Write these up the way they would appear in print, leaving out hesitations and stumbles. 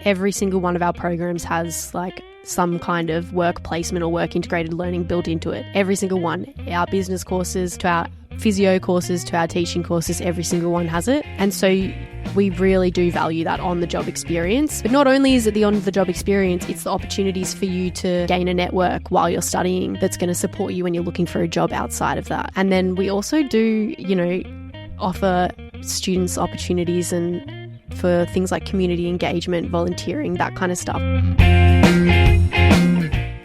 every single one of our programs has like some kind of work placement or work integrated learning built into it. Every single one. Our business courses to our physio courses to our teaching courses, every single one has it. And so we really do value that on-the-job experience. But not only is it the on-the-job experience, it's the opportunities for you to gain a network while you're studying that's going to support you when you're looking for a job outside of that. And then we also do, offer students opportunities and for things like community engagement, volunteering, that kind of stuff.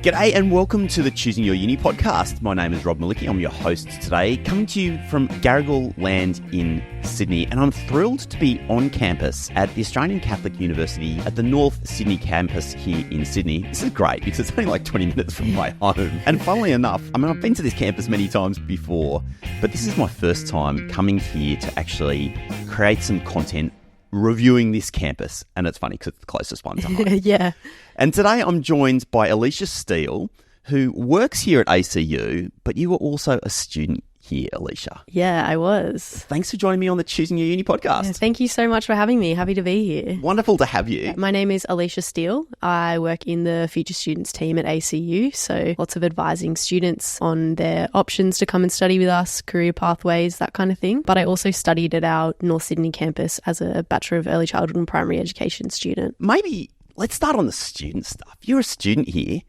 G'day and welcome to the Choosing Your Uni podcast. My name is Rob Malicki. I'm your host today, coming to you from Garigal Land in Sydney, and I'm thrilled to be on campus at the Australian Catholic University at the North Sydney campus here in Sydney. This is great because it's only like 20 minutes from my home. And funnily enough, I've been to this campus many times before, but this is my first time coming here to actually create some content reviewing this campus, and it's funny because it's the closest one to home. Yeah. And today I'm joined by Alicia Steele, who works here at ACU, but you were also a student here, Alicia. Yeah, I was. Thanks for joining me on the Choosing Your Uni podcast. Yeah, thank you so much for having me. Happy to be here. Wonderful to have you. My name is Alicia Steele. I work in the Future Students team at ACU, so lots of advising students on their options to come and study with us, career pathways, that kind of thing. But I also studied at our North Sydney campus as a Bachelor of Early Childhood and Primary Education student. Maybe let's start on the student stuff. You're a student here.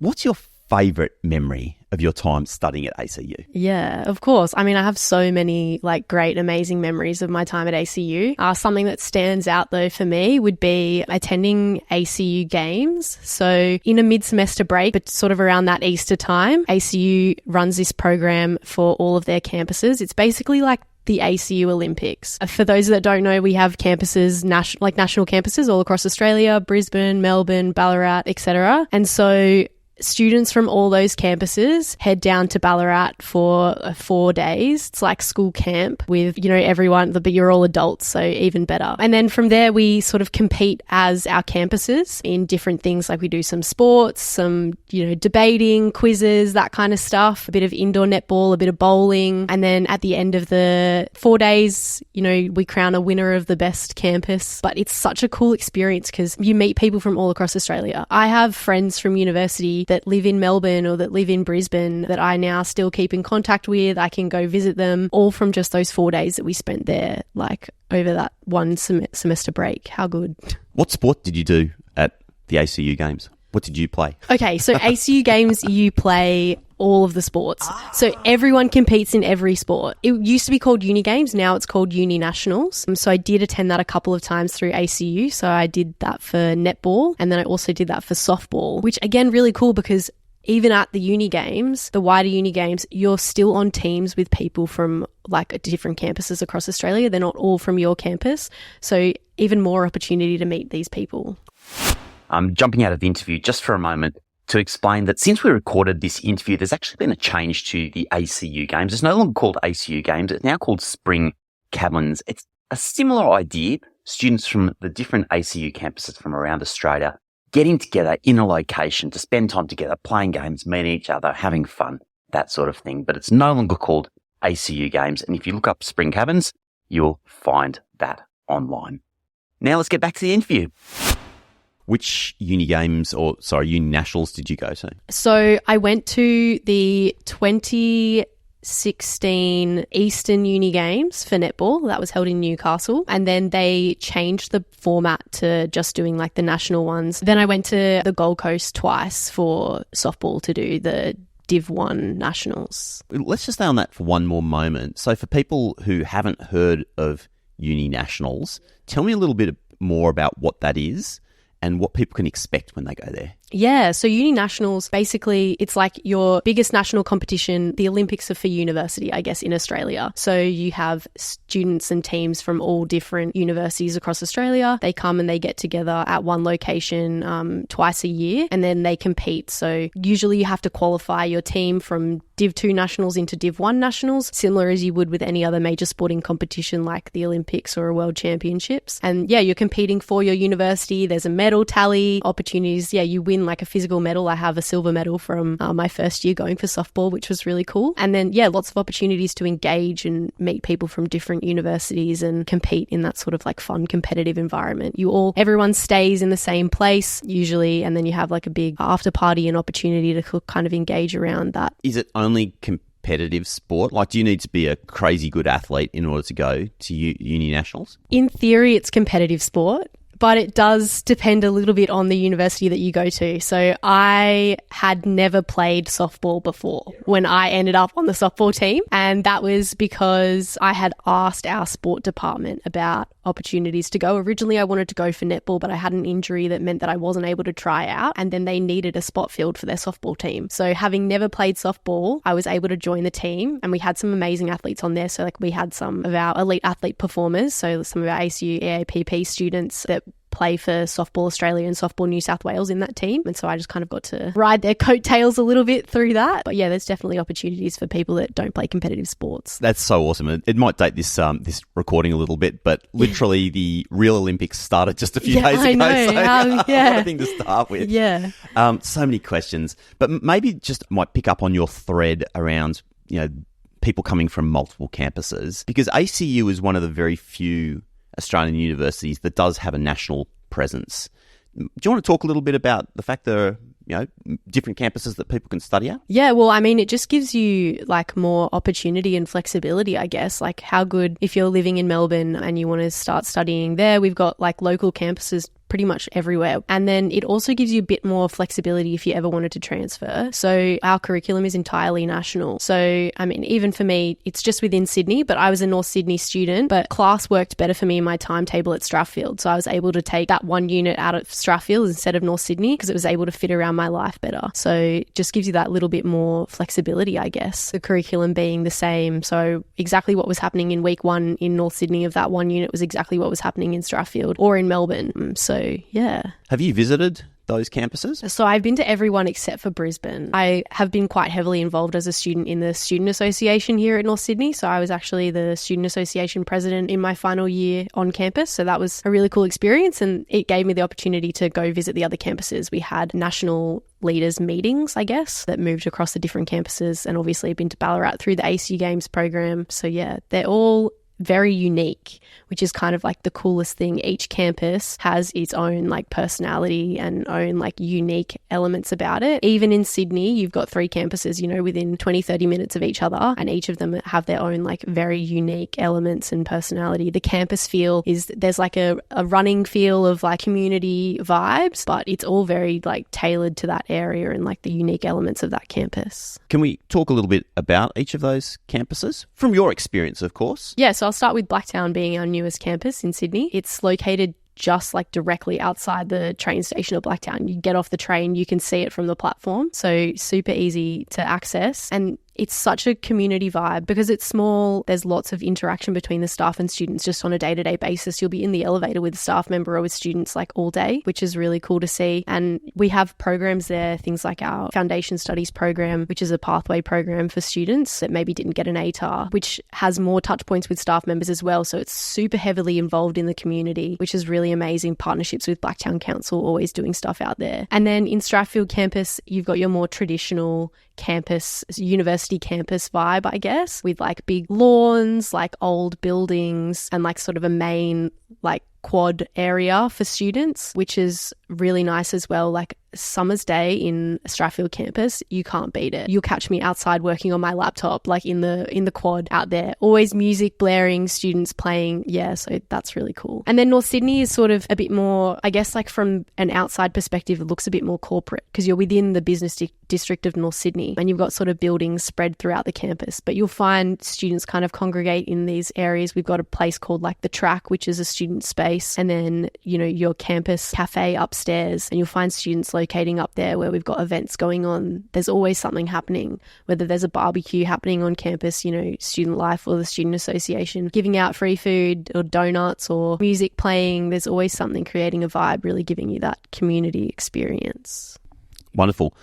What's your favourite memory of your time studying at ACU? Yeah, of course. I have so many great, amazing memories of my time at ACU. Something that stands out though for me would be attending ACU games. So in a mid-semester break, but sort of around that Easter time, ACU runs this program for all of their campuses. It's basically like the ACU Olympics. For those that don't know, we have campuses, national campuses all across Australia, Brisbane, Melbourne, Ballarat, etc. And so students from all those campuses head down to Ballarat for 4 days. It's like school camp with, everyone, but you're all adults, so even better. And then from there, we sort of compete as our campuses in different things. Like we do some sports, some, debating, quizzes, that kind of stuff, a bit of indoor netball, a bit of bowling. And then at the end of the 4 days, we crown a winner of the best campus. But it's such a cool experience because you meet people from all across Australia. I have friends from university that live in Melbourne or that live in Brisbane that I now still keep in contact with. I can go visit them, all from just those 4 days that we spent there, over that one semester break. How good. What sport did you do at the ACU games? What did you play? Okay, so ACU games, you play all of the sports. So everyone competes in every sport. It used to be called Uni Games. Now it's called Uni Nationals. So I did attend that a couple of times through ACU. So I did that for netball, and then I also did that for softball, which again, really cool because even at the uni games, the wider uni games, you're still on teams with people from different campuses across Australia. They're not all from your campus. So even more opportunity to meet these people. I'm jumping out of the interview just for a moment to explain that since we recorded this interview, there's actually been a change to the ACU Games. It's no longer called ACU Games. It's now called Spring Cabins. It's a similar idea. Students from the different ACU campuses from around Australia getting together in a location to spend time together, playing games, meeting each other, having fun, that sort of thing. But it's no longer called ACU Games. And if you look up Spring Cabins, you'll find that online. Now let's get back to the interview. Which uni nationals did you go to? So I went to the 2016 Eastern Uni Games for netball. That was held in Newcastle. And then they changed the format to just doing the national ones. Then I went to the Gold Coast twice for softball to do the Div 1 Nationals. Let's just stay on that for one more moment. So for people who haven't heard of Uni Nationals, tell me a little bit more about what that is and what people can expect when they go there. Yeah, so Uni Nationals, basically, it's like your biggest national competition. The Olympics are for university, I guess, in Australia. So you have students and teams from all different universities across Australia. They come and they get together at one location twice a year, and then they compete. So usually you have to qualify your team from Div 2 Nationals into Div 1 Nationals, similar as you would with any other major sporting competition like the Olympics or a World Championships. And yeah, you're competing for your university. There's a medal tally, opportunities. Yeah, you win win like a physical medal. I have a silver medal from my first year going for softball, which was really cool. And then, yeah, lots of opportunities to engage and meet people from different universities and compete in that sort of like fun, competitive environment. Everyone stays in the same place usually, and then you have like a big after party and opportunity to kind of engage around that. Is it only competitive sport? Like, do you need to be a crazy good athlete in order to go to uni nationals? In theory, it's competitive sport, but it does depend a little bit on the university that you go to. So I had never played softball before when I ended up on the softball team. And that was because I had asked our sport department about opportunities to go. Originally, I wanted to go for netball, but I had an injury that meant that I wasn't able to try out. And then they needed a spot filled for their softball team. So having never played softball, I was able to join the team, and we had some amazing athletes on there. So like we had some of our elite athlete performers. So some of our ACU EAPP students that play for Softball Australia and Softball New South Wales in that team. And so I just kind of got to ride their coattails a little bit through that. But yeah, there's definitely opportunities for people that don't play competitive sports. That's so awesome. It might date this recording a little bit, but literally the real Olympics started just a few days ago. I know. So What a thing to start with. Yeah. So many questions, but maybe just might pick up on your thread around, people coming from multiple campuses, because ACU is one of the very few Australian universities that does have a national presence. Do you want to talk a little bit about the fact there are, different campuses that people can study at? Yeah, well, I mean, it just gives you like more opportunity and flexibility, I guess. Like how good if you're living in Melbourne and you want to start studying there, we've got like local campuses pretty much everywhere. And then it also gives you a bit more flexibility if you ever wanted to transfer. So our curriculum is entirely national. So, I mean, even for me, it's just within Sydney, but I was a North Sydney student, but class worked better for me in my timetable at Strathfield. So I was able to take that one unit out of Strathfield instead of North Sydney because it was able to fit around my life better. So it just gives you that little bit more flexibility, I guess. The curriculum being the same. So exactly what was happening in week 1 in North Sydney of that one unit was exactly what was happening in Strathfield or in Melbourne. So yeah. Have you visited those campuses? So I've been to everyone except for Brisbane. I have been quite heavily involved as a student in the Student Association here at North Sydney. So I was actually the Student Association president in my final year on campus. So that was a really cool experience, and it gave me the opportunity to go visit the other campuses. We had national leaders meetings, I guess, that moved across the different campuses, and obviously been to Ballarat through the ACU Games program. So yeah, they're all very unique, which is kind of like the coolest thing. Each campus has its own like personality and own like unique elements about it. Even in Sydney, you've got 3 campuses, within 20-30 minutes of each other, and each of them have their own like very unique elements and personality. The campus feel is there's like a running feel of like community vibes, but it's all very like tailored to that area and like the unique elements of that campus. Can we talk a little bit about each of those campuses from your experience, of course? Yeah, so I'll start with Blacktown being our newest campus in Sydney. It's located just like directly outside the train station of Blacktown. You get off the train, you can see it from the platform. So super easy to access. And it's such a community vibe because it's small. There's lots of interaction between the staff and students just on a day-to-day basis. You'll be in the elevator with a staff member or with students like all day, which is really cool to see. And we have programs there, things like our Foundation Studies program, which is a pathway program for students that maybe didn't get an ATAR, which has more touch points with staff members as well. So it's super heavily involved in the community, which is really amazing. Partnerships with Blacktown Council, always doing stuff out there. And then in Strathfield campus, you've got your more traditional campus, university campus vibe, I guess, with like big lawns, like old buildings, and like sort of a main like quad area for students, which is really nice as well. Like summer's day in Strathfield campus, you can't beat it. You'll catch me outside working on my laptop, like in the quad out there. Always music blaring, students playing. Yeah, so that's really cool. And then North Sydney is sort of a bit more, I guess, like from an outside perspective, it looks a bit more corporate because you're within the business district of North Sydney and you've got sort of buildings spread throughout the campus. But you'll find students kind of congregate in these areas. We've got a place called like the Track, which is a student space, and then, your campus cafe upstairs, and you'll find students locating up there where we've got events going on. There's always something happening, whether there's a barbecue happening on campus, Student Life or the Student Association giving out free food or donuts or music playing. There's always something creating a vibe, really giving you that community experience. Wonderful.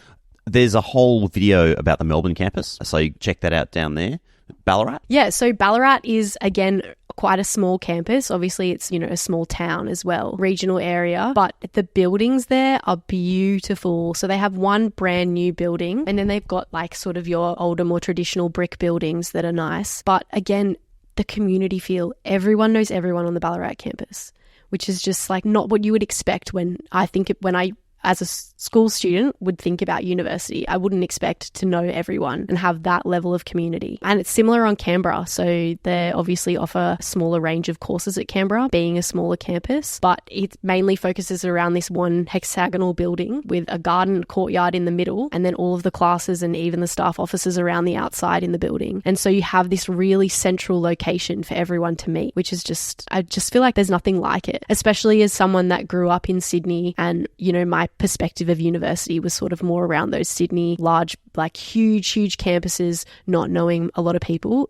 There's a whole video about the Melbourne campus, so you check that out down there. Ballarat? Yeah, so Ballarat is, again, quite a small campus. Obviously, it's, you know, a small town as well, regional area, but the buildings there are beautiful. So they have one brand new building, and then they've got like sort of your older, more traditional brick buildings that are nice. But again, the community feel, everyone knows everyone on the Ballarat campus, which is just like not what you would expect when I as a school student would think about university. I wouldn't expect to know everyone and have that level of community. And it's similar on Canberra. So they obviously offer a smaller range of courses at Canberra, being a smaller campus, but it mainly focuses around this one hexagonal building with a garden courtyard in the middle, and then all of the classes and even the staff offices around the outside in the building. And so you have this really central location for everyone to meet, which is just, I just feel like there's nothing like it, especially as someone that grew up in Sydney, and, you know, my perspective of university was sort of more around those Sydney large, like huge campuses, not knowing a lot of people.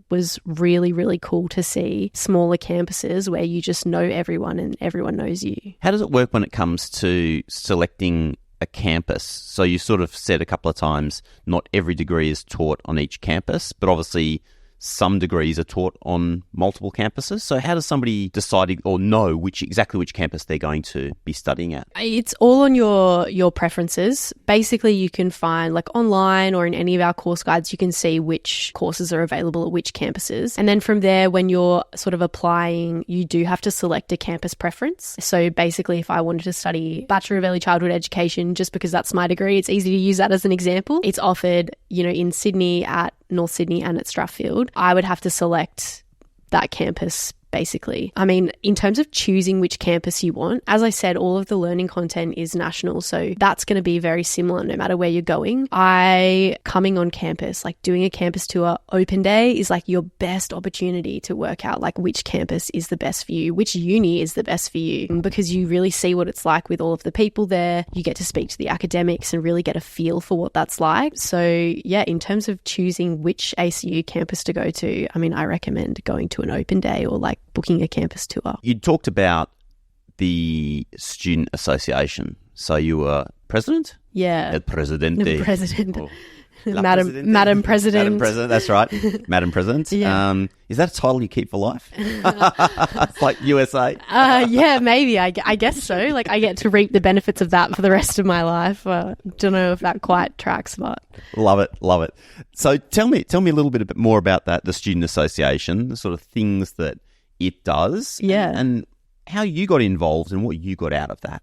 Was really, really cool to see smaller campuses where you just know everyone and everyone knows you. How does it work when it comes to selecting a campus? So you sort of said a couple of times, not every degree is taught on each campus, but obviously some degrees are taught on multiple campuses. So how does somebody decide or know exactly which campus they're going to be studying at? It's all on your preferences. Basically, you can find, like online or in any of our course guides, you can see which courses are available at which campuses. And then from there, when you're sort of applying, you do have to select a campus preference. So basically, if I wanted to study Bachelor of Early Childhood Education, just because that's my degree, it's easy to use that as an example. It's offered, you know, in Sydney, at North Sydney and at Strathfield. I would have to select that campus basically. I mean, in terms of choosing which campus you want, as I said, all of the learning content is national, so that's going to be very similar no matter where you're going. Coming on campus, like doing a campus tour open day is like your best opportunity to work out like which campus is the best for you, which uni is the best for you, because you really see what it's like with all of the people there. You get to speak to the academics and really get a feel for what that's like. So yeah, in terms of choosing which ACU campus to go to, I mean, I recommend going to an open day or like booking a campus tour. You talked about the student association. So you were president? Yeah. El presidente. President. Oh. Madam President. Madam President, that's right. Madam President. Yeah. Is that a title you keep for life? It's like USA. Yeah, maybe. I guess so. Like I get to reap the benefits of that for the rest of my life. Don't know if that quite tracks, but love it. So tell me a little bit more about that, the student association, the sort of things that it does, and how you got involved and what you got out of that.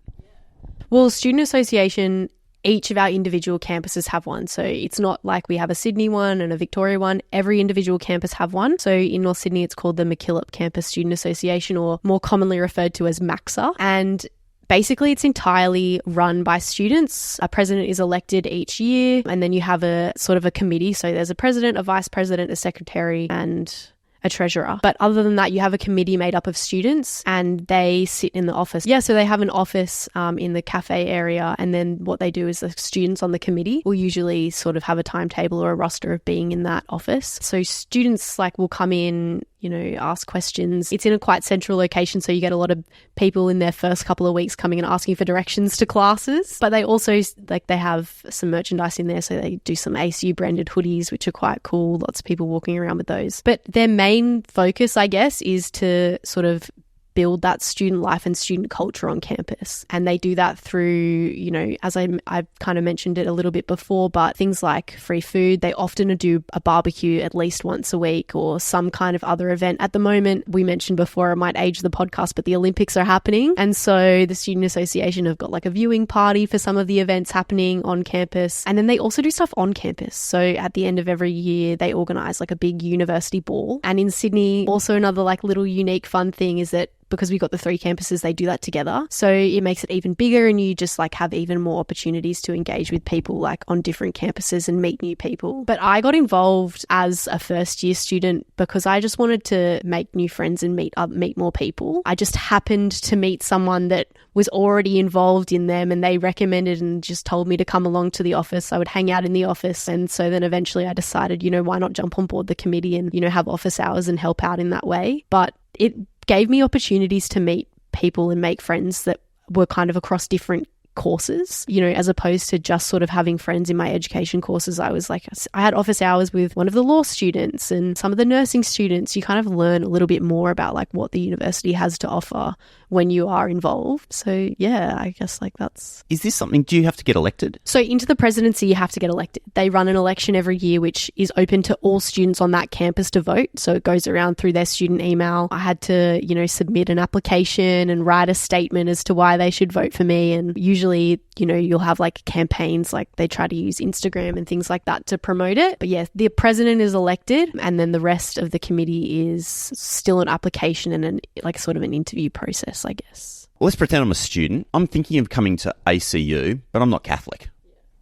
Well, student association, each of our individual campuses have one. So it's not like we have a Sydney one and a Victoria one. Every individual campus have one. So in North Sydney, it's called the MacKillop Campus Student Association, or more commonly referred to as MACSA. And basically, it's entirely run by students. A president is elected each year, and then you have a sort of a committee. So there's a president, a vice president, a secretary, and a treasurer. But other than that, you have a committee made up of students, and they sit in the office. Yeah, so they have an office in the cafe area, and then what they do is the students on the committee will usually sort of have a timetable or a roster of being in that office. So students will come in, ask questions. It's in a quite central location, so you get a lot of people in their first couple of weeks coming and asking for directions to classes. But they also, they have some merchandise in there, so they do some ACU branded hoodies, which are quite cool. Lots of people walking around with those. But their main focus, I guess, is to sort of build that student life and student culture on campus. And they do that through, as I've kind of mentioned it a little bit before, but things like free food. They often do a barbecue at least once a week or some kind of other event. At the moment, we mentioned before, it might age the podcast, but the Olympics are happening. And so the Student Association have got a viewing party for some of the events happening on campus. And then they also do stuff on campus. So at the end of every year, they organise a big university ball. And in Sydney, also another little unique fun thing is that because we've got the 3 campuses, they do that together. So it makes it even bigger, and you just have even more opportunities to engage with people on different campuses and meet new people. But I got involved as a first year student because I just wanted to make new friends and meet more people. I just happened to meet someone that was already involved in them, and they recommended and just told me to come along to the office. I would hang out in the office. And so then eventually I decided, why not jump on board the committee and, have office hours and help out in that way. But it gave me opportunities to meet people and make friends that were kind of across different courses, you know, as opposed to just sort of having friends in my education courses. I had office hours with one of the law students and some of the nursing students. You kind of learn a little bit more about like what the university has to offer when you are involved. So yeah, I guess like that's... Is this something, do you have to get elected? So into the presidency, you have to get elected. They run an election every year, which is open to all students on that campus to vote. So it goes around through their student email. I had to, you know, submit an application and write a statement as to why they should vote for me. And usually, you know, you'll have like campaigns, like they try to use Instagram and things like that to promote it. But yeah, the president is elected and then the rest of the committee is still an application and like sort of an interview process, I guess. Well, let's pretend I'm a student. I'm thinking of coming to ACU, but I'm not Catholic.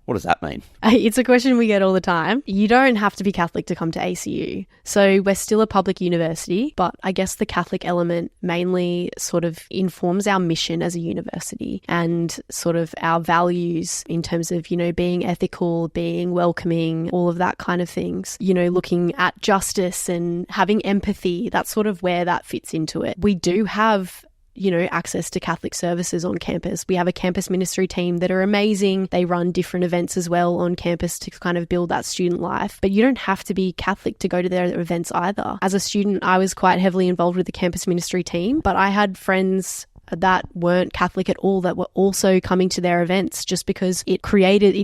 What does that mean? It's a question we get all the time. You don't have to be Catholic to come to ACU. So we're still a public university, but I guess the Catholic element mainly sort of informs our mission as a university and sort of our values in terms of, you know, being ethical, being welcoming, all of that kind of things. You know, looking at justice and having empathy, that's sort of where that fits into it. We do have, you know, access to Catholic services on campus. We have a campus ministry team that are amazing. They run different events as well on campus to kind of build that student life. But you don't have to be Catholic to go to their events either. As a student, I was quite heavily involved with the campus ministry team, but I had friends that weren't Catholic at all that were also coming to their events just because it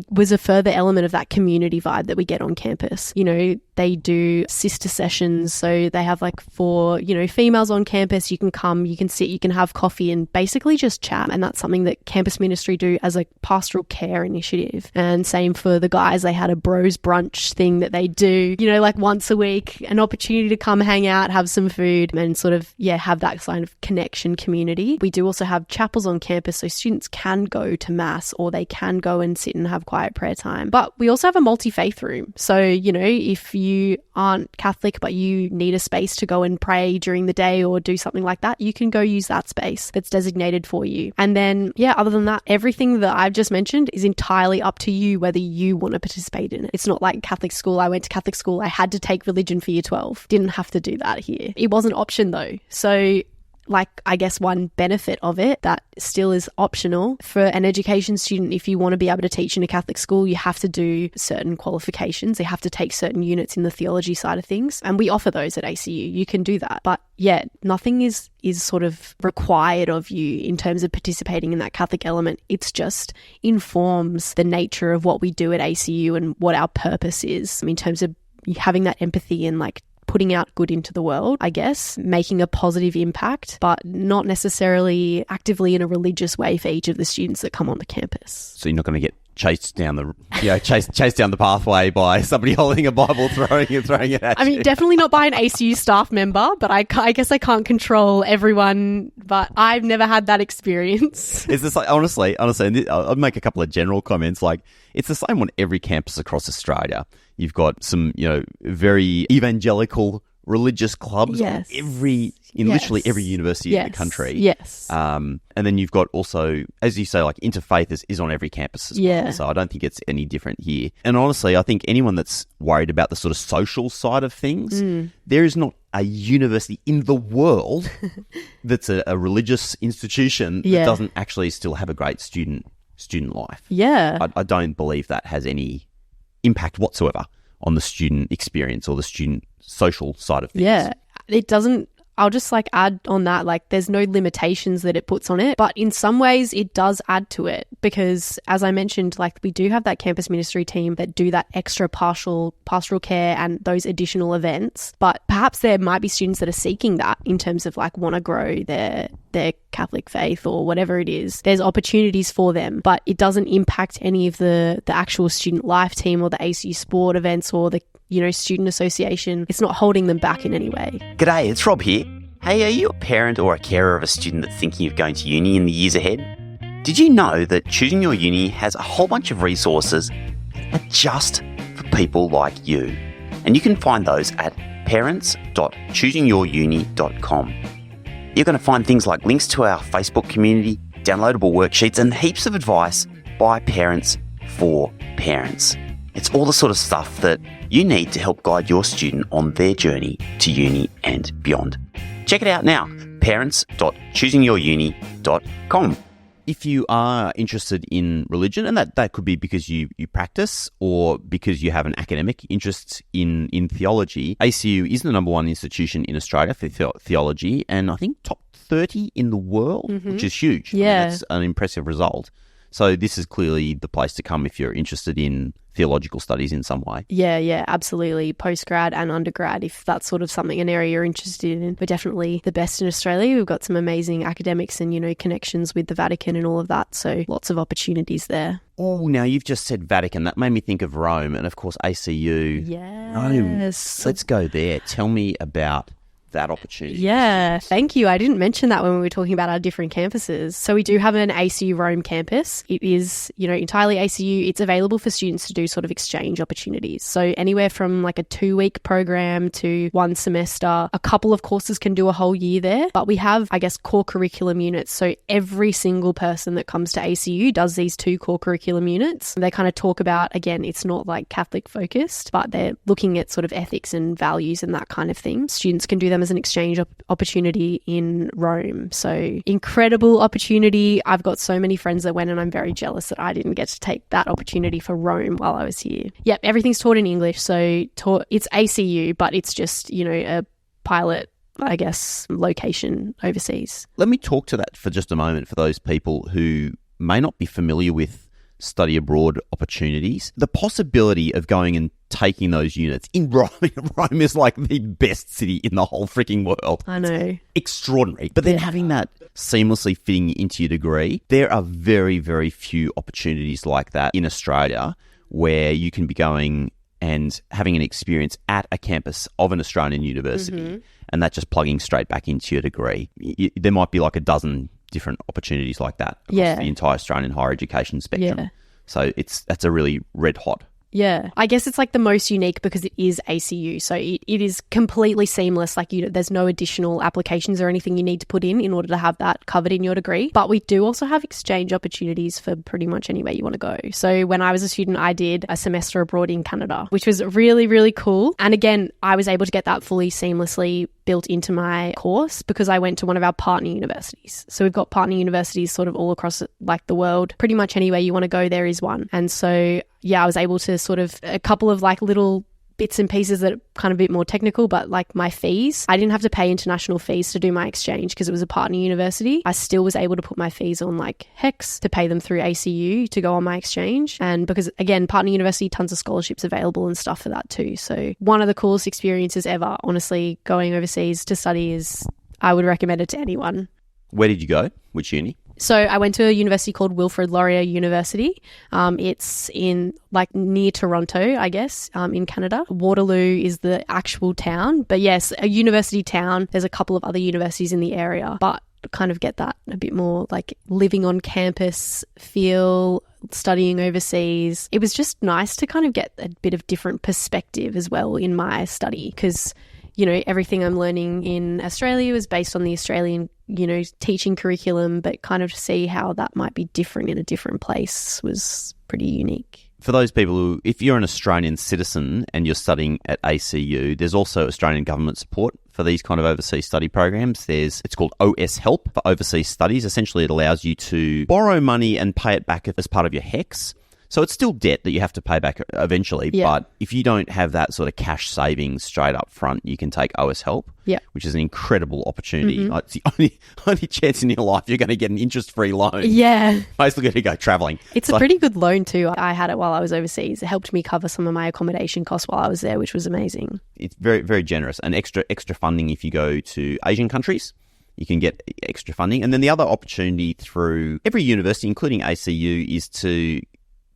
was a further element of that community vibe that we get on campus. You know, they do sister sessions. So they have like for, you know, females on campus, you can come, you can sit, you can have coffee and basically just chat. And that's something that campus ministry do as a pastoral care initiative. And same for the guys, they had a bros brunch thing that they do, you know, like once a week, an opportunity to come hang out, have some food and sort of, yeah, have that kind of connection community. We do also have chapels on campus so students can go to mass or they can go and sit and have quiet prayer time. But we also have a multi-faith room. So, you know, if you aren't Catholic but you need a space to go and pray during the day or do something like that, you can go use that space that's designated for you. And then, yeah, other than that, everything that I've just mentioned is entirely up to you whether you want to participate in it. It's not like Catholic school. I went to Catholic school. I had to take religion for year 12. Didn't have to do that here. It was an option though. So like, I guess one benefit of it that still is optional for an education student, if you want to be able to teach in a Catholic school, you have to do certain qualifications. You have to take certain units in the theology side of things. And we offer those at ACU. You can do that. But yeah, nothing is sort of required of you in terms of participating in that Catholic element. It's just informs the nature of what we do at ACU and what our purpose is in terms of having that empathy and like putting out good into the world, I guess, making a positive impact, but not necessarily actively in a religious way for each of the students that come on the campus. So you're not going to get chased down the chased down the pathway by somebody holding a Bible, throwing it at you. I mean, definitely not by an ACU staff member, but I guess I can't control everyone, but I've never had that experience. It's just like, honestly, and I'll make a couple of general comments. Like, it's the same on every campus across Australia. You've got some, you know, very evangelical religious clubs in literally every university in the country. Yes. And then you've got also, as you say, like interfaith is on every campus as well. So I don't think it's any different here. And honestly, I think anyone that's worried about the sort of social side of things, there is not a university in the world that's a religious institution that doesn't actually still have a great student life. Yeah. I don't believe that has any impact whatsoever on the student experience or the student social side of things. Yeah, it doesn't. I'll just like add on that, like there's no limitations that it puts on it, but in some ways it does add to it because as I mentioned, like we do have that campus ministry team that do that extra pastoral care and those additional events, but perhaps there might be students that are seeking that in terms of like want to grow their Catholic faith or whatever it is. There's opportunities for them, but it doesn't impact any of the actual student life team or the ACU sport events or the, you know, student association. It's not holding them back in any way. G'day, it's Rob here. Hey, are you a parent or a carer of a student that's thinking of going to uni in the years ahead? Did you know that Choosing Your Uni has a whole bunch of resources just for people like you? And you can find those at parents.choosingyouruni.com. You're going to find things like links to our Facebook community, downloadable worksheets, and heaps of advice by parents for parents. It's all the sort of stuff that you need to help guide your student on their journey to uni and beyond. Check it out now, parents.choosingyouruni.com. If you are interested in religion, and that could be because you practice or because you have an academic interest in theology, ACU is the number one institution in Australia for theology, and I think top 30 in the world, which is huge. Yeah. I mean, that's an impressive result. So this is clearly the place to come if you're interested in theological studies in some way. Yeah, absolutely. Postgrad and undergrad, if that's sort of something, an area you're interested in. We're definitely the best in Australia. We've got some amazing academics and, connections with the Vatican and all of that. So lots of opportunities there. Oh, now you've just said Vatican. That made me think of Rome and, of course, ACU. Yes. Rome. Let's go there. Tell me about that opportunity. Yeah, thank you. I didn't mention that when we were talking about our different campuses. So we do have an ACU Rome campus. It is, entirely ACU. It's available for students to do sort of exchange opportunities. So anywhere from like a 2-week program to 1 semester. A couple of courses can do a whole year there. But we have, I guess, core curriculum units. So every single person that comes to ACU does these 2 core curriculum units. They kind of talk about, again, it's not like Catholic focused, but they're looking at sort of ethics and values and that kind of thing. Students can do them as an exchange opportunity in Rome. So incredible opportunity. I've got so many friends that went and I'm very jealous that I didn't get to take that opportunity for Rome while I was here. Yep, everything's taught in English. So it's ACU, but it's just, a pilot, I guess, location overseas. Let me talk to that for just a moment for those people who may not be familiar with study abroad opportunities. The possibility of going and taking those units in Rome. Rome is like the best city in the whole freaking world. I know. It's extraordinary. But then having that seamlessly fitting into your degree, there are very, very few opportunities like that in Australia where you can be going and having an experience at a campus of an Australian university and that just plugging straight back into your degree. There might be like a dozen different opportunities like that across the entire Australian higher education spectrum. Yeah. So that's a really red hot. Yeah, I guess it's like the most unique because it is ACU. So it is completely seamless. Like there's no additional applications or anything you need to put in order to have that covered in your degree. But we do also have exchange opportunities for pretty much anywhere you want to go. So when I was a student, I did a semester abroad in Canada, which was really, really cool. And again, I was able to get that fully seamlessly built into my course because I went to one of our partner universities. So we've got partner universities sort of all across like the world. Pretty much anywhere you want to go, there is one. And so I was able to sort of a couple of like little bits and pieces that are kind of a bit more technical, but like my fees, I didn't have to pay international fees to do my exchange because it was a partner university. I still was able to put my fees on like HECS to pay them through ACU to go on my exchange. And because again, partner university, tons of scholarships available and stuff for that too. So one of the coolest experiences ever, honestly, going overseas to study I would recommend it to anyone. Where did you go? Which uni? So I went to a university called Wilfrid Laurier University. It's in like near Toronto, I guess, in Canada. Waterloo is the actual town. But yes, a university town. There's a couple of other universities in the area, but kind of get that a bit more like living on campus feel, studying overseas. It was just nice to kind of get a bit of different perspective as well in my study because everything I'm learning in Australia is based on the Australian, teaching curriculum, but kind of see how that might be different in a different place was pretty unique. For those people who, if you're an Australian citizen and you're studying at ACU, there's also Australian government support for these kind of overseas study programs. It's called OS Help for overseas studies. Essentially, it allows you to borrow money and pay it back as part of your HECS. So it's still debt that you have to pay back eventually, but if you don't have that sort of cash savings straight up front, you can take OS Help, which is an incredible opportunity. It's the only chance in your life you're going to get an interest-free loan. Yeah. Basically going to go travelling. It's a pretty good loan too. I had it while I was overseas. It helped me cover some of my accommodation costs while I was there, which was amazing. It's very, very generous and extra funding if you go to Asian countries. You can get extra funding. And then the other opportunity through every university, including ACU, is to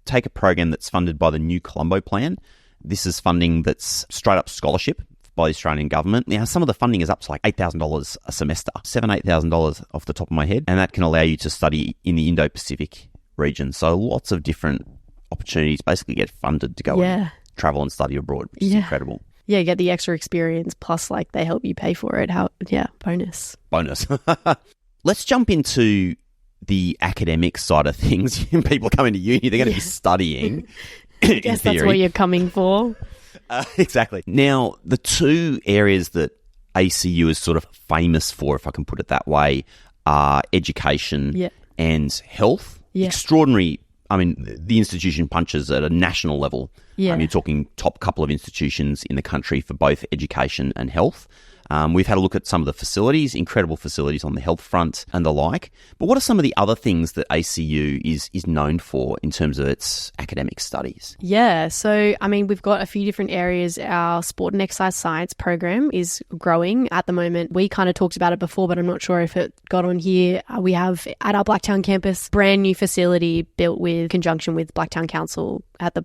take a program that's funded by the New Colombo Plan. This is funding that's straight up scholarship by the Australian government. Now, some of the funding is up to like $8,000 a semester, $8,000 off the top of my head. And that can allow you to study in the Indo-Pacific region. So lots of different opportunities basically get funded to go and travel and study abroad, which is incredible. Yeah, you get the extra experience, plus like they help you pay for it. Bonus. Let's jump into the academic side of things. People coming to uni, they're going to be studying. I guess that's what you're coming for. Exactly. Now, the 2 areas that ACU is sort of famous for, if I can put it that way, are education and health. Yeah. Extraordinary. I mean, the institution punches at a national level. Yeah. You're talking top couple of institutions in the country for both education and health. We've had a look at some of the facilities, incredible facilities on the health front and the like. But what are some of the other things that ACU is known for in terms of its academic studies? Yeah, so I mean, we've got a few different areas. Our sport and exercise science program is growing at the moment. We kind of talked about it before, but I'm not sure if it got on here. We have at our Blacktown campus, brand new facility built with conjunction with Blacktown Council at the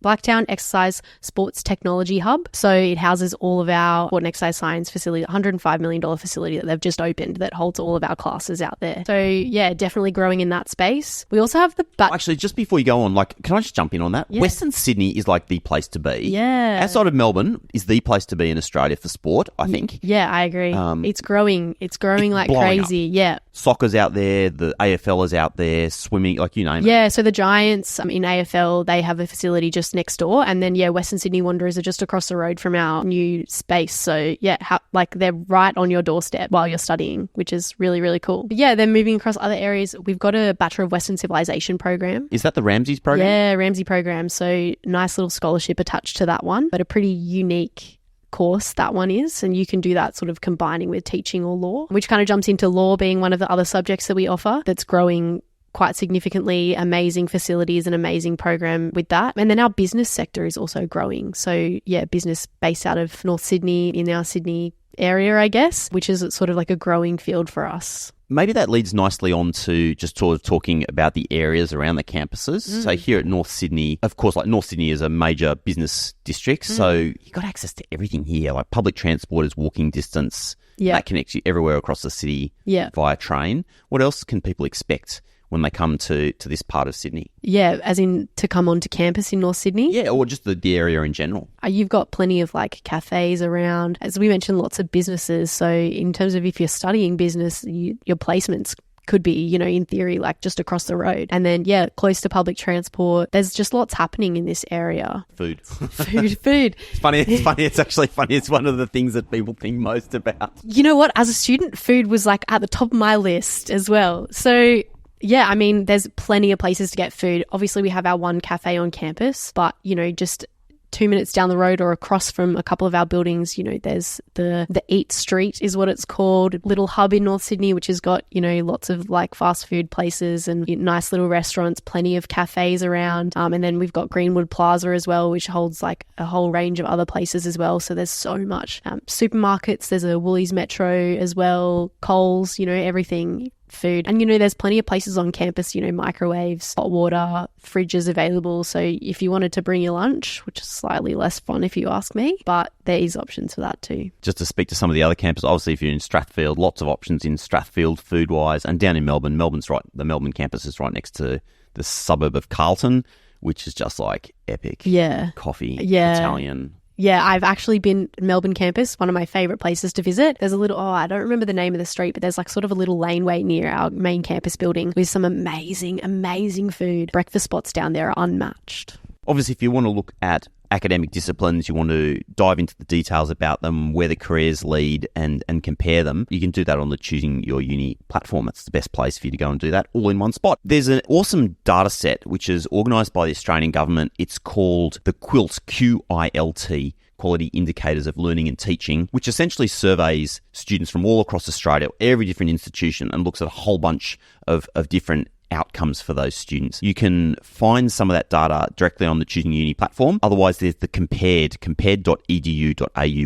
Blacktown Exercise Sports Technology Hub. So it houses all of our sport and exercise science facility, $105 million facility that they've just opened that holds all of our classes out there. So yeah, definitely growing in that space. We also have Actually, just before you go on, can I just jump in on that? Yeah. Western Sydney is like the place to be. Yeah. Outside of Melbourne is the place to be in Australia for sport, I think. Yeah, I agree. It's growing. It's growing like crazy. Up. Yeah. Soccer's out there. The AFL is out there. Swimming, like you name it. Yeah, so the Giants in AFL, they have a facility just next door. And then, Western Sydney Wanderers are just across the road from our new space. So, they're right on your doorstep while you're studying, which is really, really cool. But yeah, they're moving across other areas. We've got a Bachelor of Western Civilization program. Is that the Ramsay's program? Yeah, Ramsay program. So, nice little scholarship attached to that one, but a pretty unique course that one is, and you can do that sort of combining with teaching or law, which kind of jumps into law being one of the other subjects that we offer that's growing quite significantly. Amazing facilities and amazing program with that. And then our business sector is also growing. So yeah, business based out of North Sydney in our Sydney area, I guess, which is sort of like a growing field for us. Maybe that leads nicely on to just sort of talking about the areas around the campuses. So here at North Sydney, of course, like North Sydney is a major business district. So you've got access to everything here. Like public transport is walking distance. Yeah. That connects you everywhere across the city via train. What else can people expect when they come to this part of Sydney? Yeah, as in to come onto campus in North Sydney? Yeah, or just the area in general. You've got plenty of like cafes around. As we mentioned, lots of businesses. So in terms of if you're studying business, your placements could be, in theory, like just across the road. And then, close to public transport. There's just lots happening in this area. Food. It's funny. It's actually funny. It's one of the things that people think most about. You know what? As a student, food was like at the top of my list as well. So yeah, I mean, there's plenty of places to get food. Obviously, we have our one cafe on campus, but, just 2 minutes down the road or across from a couple of our buildings, there's the Eat Street is what it's called, little hub in North Sydney, which has got, lots of like fast food places and nice little restaurants, plenty of cafes around. And then we've got Greenwood Plaza as well, which holds like a whole range of other places as well. So there's so much. Supermarkets, there's a Woolies Metro as well, Coles, everything. Food. And, there's plenty of places on campus, microwaves, hot water, fridges available. So if you wanted to bring your lunch, which is slightly less fun if you ask me, but there is options for that too. Just to speak to some of the other campuses, obviously if you're in Strathfield, lots of options in Strathfield food-wise, and down in Melbourne, the Melbourne campus is right next to the suburb of Carlton, which is just like epic. Yeah. Coffee, Italian. Yeah, I've actually been Melbourne campus, one of my favourite places to visit. There's a little, I don't remember the name of the street, but there's like sort of a little laneway near our main campus building with some amazing, amazing food. Breakfast spots down there are unmatched. Obviously, if you want to look at academic disciplines, you want to dive into the details about them, where the careers lead and compare them, you can do that on the Choosing Your Uni platform. It's the best place for you to go and do that all in one spot. There's an awesome data set which is organised by the Australian government. It's called the QUILT, Q-I-L-T, Quality Indicators of Learning and Teaching, which essentially surveys students from all across Australia, every different institution, and looks at a whole bunch of different outcomes for those students. You can find some of that data directly on the Choosing Uni platform. Otherwise, there's the compared.edu.au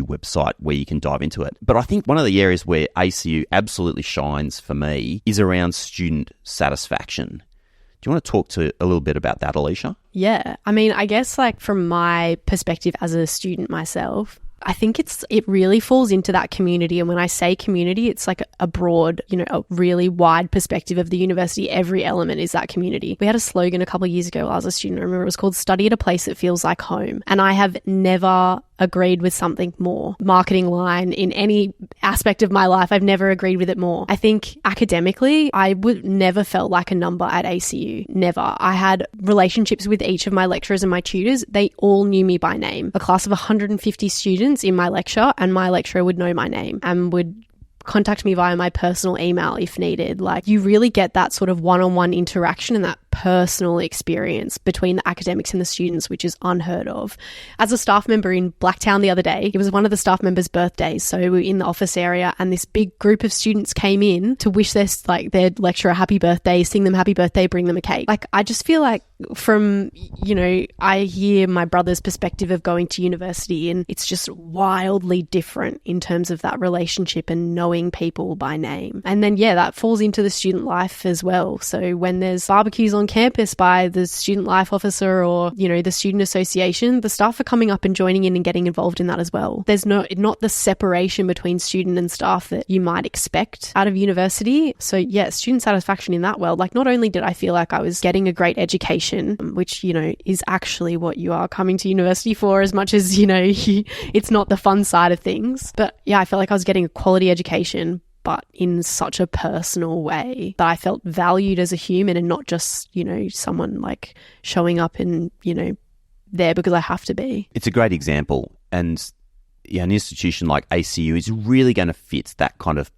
website where you can dive into it. But I think one of the areas where ACU absolutely shines for me is around student satisfaction. Do you want to talk to a little bit about that, Alicia? Yeah. I mean, I guess like from my perspective as a student myself, I think it really falls into that community. And when I say community, it's like a broad, a really wide perspective of the university. Every element is that community. We had a slogan a couple of years ago while I was a student. I remember it was called Study at a Place That Feels Like Home. And I have never agreed with something more. Marketing line in any aspect of my life, I've never agreed with it more. I think academically, I would never felt like a number at ACU. Never. I had relationships with each of my lecturers and my tutors. They all knew me by name. A class of 150 students in my lecture, and my lecturer would know my name and would contact me via my personal email if needed. Like, you really get that sort of one-on-one interaction and that personal experience between the academics and the students, which is unheard of. As a staff member in Blacktown the other day, it was one of the staff members' birthdays, so we were in the office area and this big group of students came in to wish their lecturer happy birthday, sing them happy birthday, bring them a cake. Like, I just feel like from, I hear my brother's perspective of going to university and it's just wildly different in terms of that relationship and knowing people by name. And then, that falls into the student life as well. So when there's barbecues on campus by the student life officer or, the student association, the staff are coming up and joining in and getting involved in that as well. There's not the separation between student and staff that you might expect out of university. So student satisfaction in that world, like, not only did I feel like I was getting a great education, which, is actually what you are coming to university for, as much as, it's not the fun side of things. But I felt like I was getting a quality education, but in such a personal way that I felt valued as a human and not just, someone like showing up and, there because I have to be. It's a great example. And an institution like ACU is really going to fit that kind of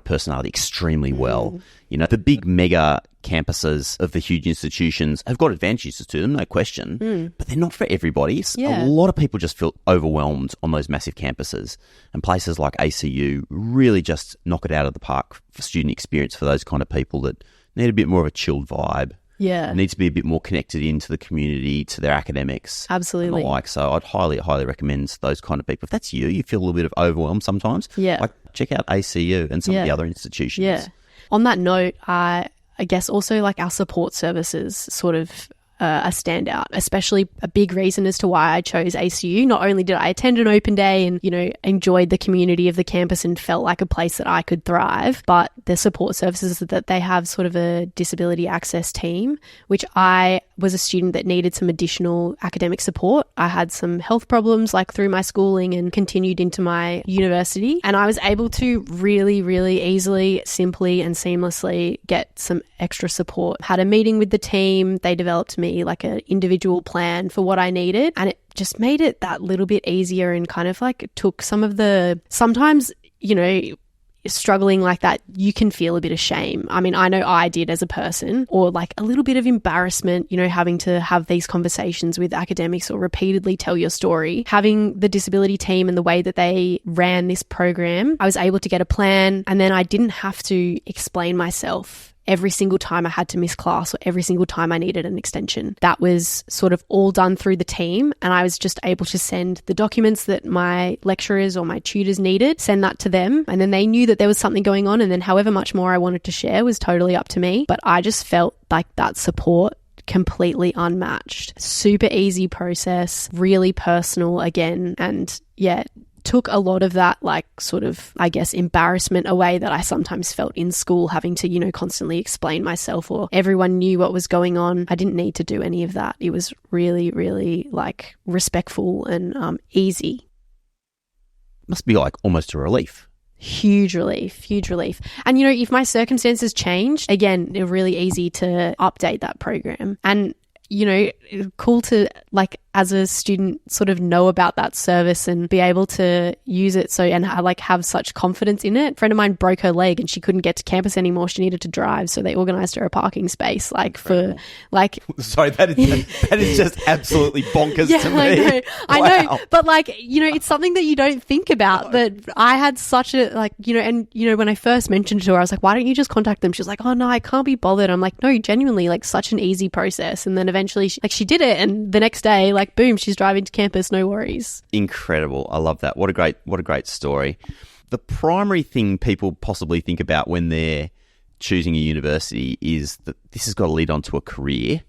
personality extremely well. The big mega campuses of the huge institutions have got advantages to them, no question, but they're not for everybody. A lot of people just feel overwhelmed on those massive campuses, and places like ACU really just knock it out of the park for student experience for those kind of people that need a bit more of a chilled vibe. Yeah. Need to be a bit more connected into the community, to their academics. Absolutely. And the like. So I'd highly, highly recommend those kind of people. If that's you feel a little bit of overwhelmed sometimes, check out ACU and some of the other institutions. Yeah. On that note, I guess also like our support services sort of a standout, especially a big reason as to why I chose ACU. Not only did I attend an open day and, enjoyed the community of the campus and felt like a place that I could thrive, but the support services that they have sort of a disability access team, which I was a student that needed some additional academic support. I had some health problems like through my schooling and continued into my university, and I was able to really, really easily, simply and seamlessly get some extra support. Had a meeting with the team. They developed me like an individual plan for what I needed, and it just made it that little bit easier and kind of like took some of the, sometimes, struggling like that, you can feel a bit of shame. I mean, I know I did as a person, or like a little bit of embarrassment, having to have these conversations with academics or repeatedly tell your story. Having the disability team and the way that they ran this program, I was able to get a plan, and then I didn't have to explain myself every single time I had to miss class or every single time I needed an extension. That was sort of all done through the team, and I was just able to send the documents that my lecturers or my tutors needed, send that to them, and then they knew that there was something going on, and then however much more I wanted to share was totally up to me. But I just felt like that support completely unmatched. Super easy process, really personal again, and took a lot of that like sort of, I guess, embarrassment away that I sometimes felt in school, having to, constantly explain myself or everyone knew what was going on. I didn't need to do any of that. It was really, really like respectful and easy. Must be like almost a relief. Huge relief. And, if my circumstances changed, again, they're really easy to update that program. And, cool to like as a student sort of know about that service and be able to use it and have such confidence in it. A friend of mine broke her leg and she couldn't get to campus anymore. She needed to drive, so they organised her a parking space Sorry, that is just absolutely bonkers to me. I know, but it's something that you don't think about. That I had such a when I first mentioned it to her, I was like, why don't you just contact them? She was like, oh no, I can't be bothered. I'm like, no, genuinely, like such an easy process. And then eventually she did it, and the next day, boom, she's driving to campus, no worries. Incredible. I love that. What a great story. The primary thing people possibly think about when they're choosing a university is that this has got to lead on to a career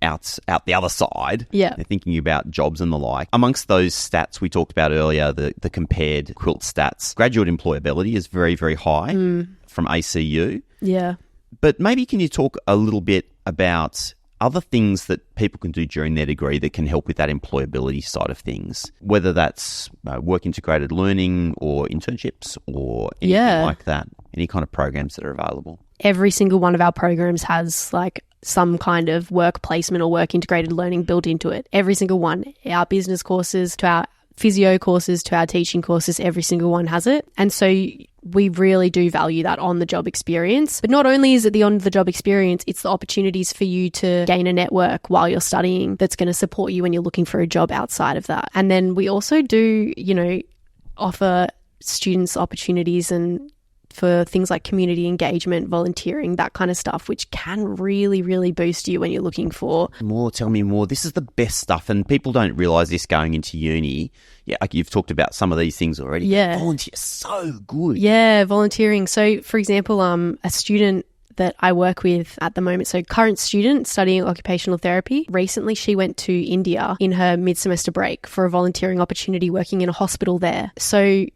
out the other side. Yeah. They're thinking about jobs and the like. Amongst those stats we talked about earlier, the compared quilt stats, graduate employability is very, very high from ACU. Yeah. But maybe can you talk a little bit about other things that people can do during their degree that can help with that employability side of things, whether that's work integrated learning or internships or anything like that, any kind of programs that are available? Every single one of our programs has some kind of work placement or work integrated learning built into it. Every single one. Our business courses to our physio courses to our teaching courses, every single one has it. And so we really do value that on-the-job experience. But not only is it the on-the-job experience, it's the opportunities for you to gain a network while you're studying that's going to support you when you're looking for a job outside of that. And then we also do, offer students opportunities and for things like community engagement, volunteering, that kind of stuff, which can really, really boost you when you're looking for more. Tell me more. This is the best stuff, and people don't realise this going into uni. Yeah, like you've talked about some of these things already. Yeah. Volunteer, so good. Yeah, volunteering. So, for example, a student that I work with at the moment, so current student studying occupational therapy, recently she went to India in her mid-semester break for a volunteering opportunity working in a hospital there. So,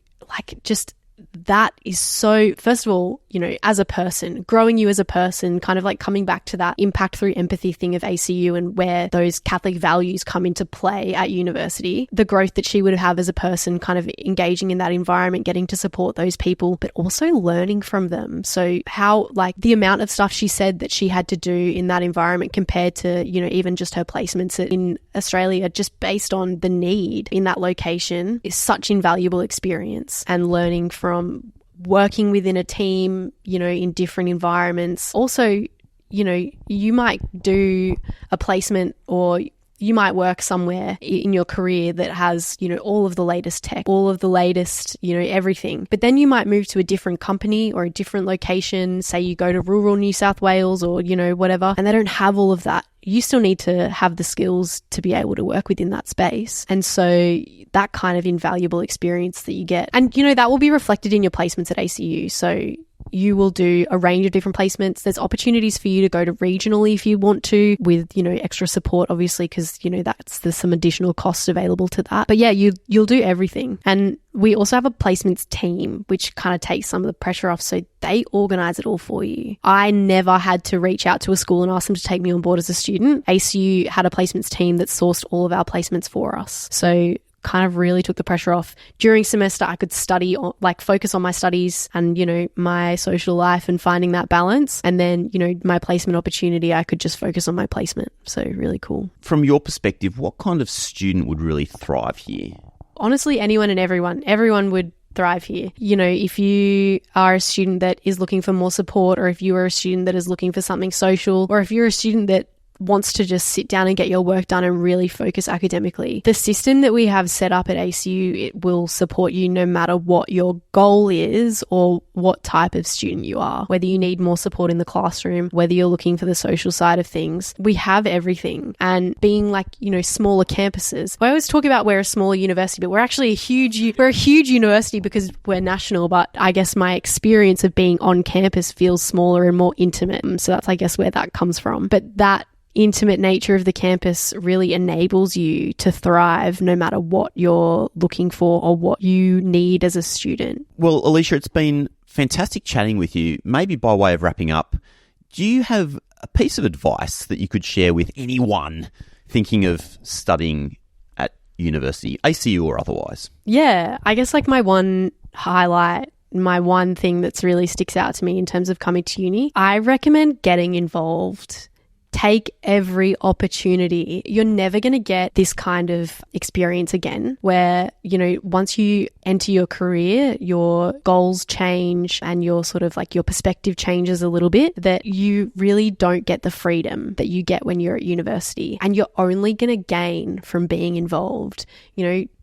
that is so, first of all, as a person, growing you as a person, kind of like coming back to that impact through empathy thing of ACU and where those Catholic values come into play at university, the growth that she would have as a person, kind of engaging in that environment, getting to support those people, but also learning from them. So how, the amount of stuff she said that she had to do in that environment compared to, even just her placements in Australia, just based on the need in that location, is such invaluable experience. And learning from working within a team, in different environments. Also, you might do a placement or you might work somewhere in your career that has, all of the latest tech, all of the latest, everything. But then you might move to a different company or a different location. Say you go to rural New South Wales or, whatever, and they don't have all of that. You still need to have the skills to be able to work within that space. And so that kind of invaluable experience that you get, and, that will be reflected in your placements at ACU. So you will do a range of different placements. There's opportunities for you to go to regionally if you want to, with, extra support, obviously, because, there's some additional costs available to that. But yeah, you'll do everything. And we also have a placements team, which kind of takes some of the pressure off. So they organize it all for you. I never had to reach out to a school and ask them to take me on board as a student. ACU had a placements team that sourced all of our placements for us. So kind of really took the pressure off. During semester, I could study, focus on my studies and, my social life and finding that balance. And then, my placement opportunity, I could just focus on my placement. So really cool. From your perspective, what kind of student would really thrive here? Honestly, anyone and everyone would thrive here. If you are a student that is looking for more support, or if you are a student that is looking for something social, or if you're a student that wants to just sit down and get your work done and really focus academically, the system that we have set up at ACU, it will support you no matter what your goal is or what type of student you are. Whether you need more support in the classroom, whether you're looking for the social side of things, we have everything. And being smaller campuses, I always talk about we're a smaller university, but we're actually a huge university because we're national. But I guess my experience of being on campus feels smaller and more intimate. So that's, I guess, where that comes from. But that intimate nature of the campus really enables you to thrive no matter what you're looking for or what you need as a student. Well, Alicia, it's been fantastic chatting with you. Maybe by way of wrapping up, do you have a piece of advice that you could share with anyone thinking of studying at university, ACU or otherwise? Yeah, I guess my one highlight, my one thing that's really sticks out to me in terms of coming to uni, I recommend getting involved. Take every opportunity. You're never going to get this kind of experience again where, once you enter your career, your goals change and your your perspective changes a little bit, that you really don't get the freedom that you get when you're at university. And you're only going to gain from being involved.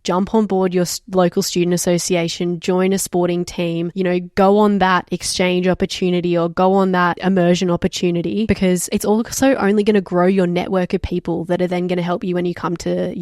Jump on board your local student association, join a sporting team, go on that exchange opportunity or go on that immersion opportunity, because it's also only going to grow your network of people that are then going to help you when you come to,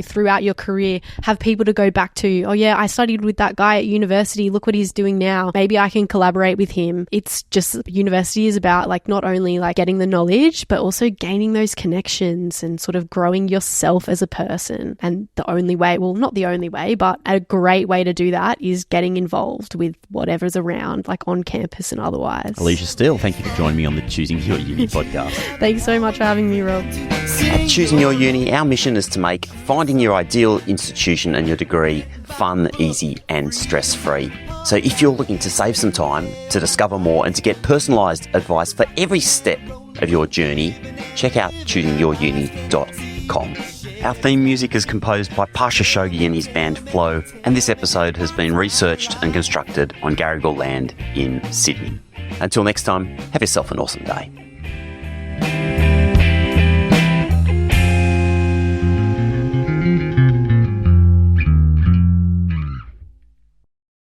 throughout your career, have people to go back to. Oh yeah, I studied with that guy at university. Look what he's doing now. Maybe I can collaborate with him. It's just, university is about not only getting the knowledge, but also gaining those connections and sort of growing yourself as a person. And the only way, well, not the only way, but a great way to do that is getting involved with whatever's around, on campus and otherwise. Alicia Steele, thank you for joining me on the Choosing Your Uni podcast. Thanks so much for having me, Rob. At Choosing Your Uni, our mission is to make finding your ideal institution and your degree fun, easy and stress-free. So if you're looking to save some time, to discover more and to get personalised advice for every step of your journey, check out choosingyouruni.com. Our theme music is composed by Pasha Shogi and his band Flow, and this episode has been researched and constructed on Gadigal land in Sydney. Until next time, have yourself an awesome day.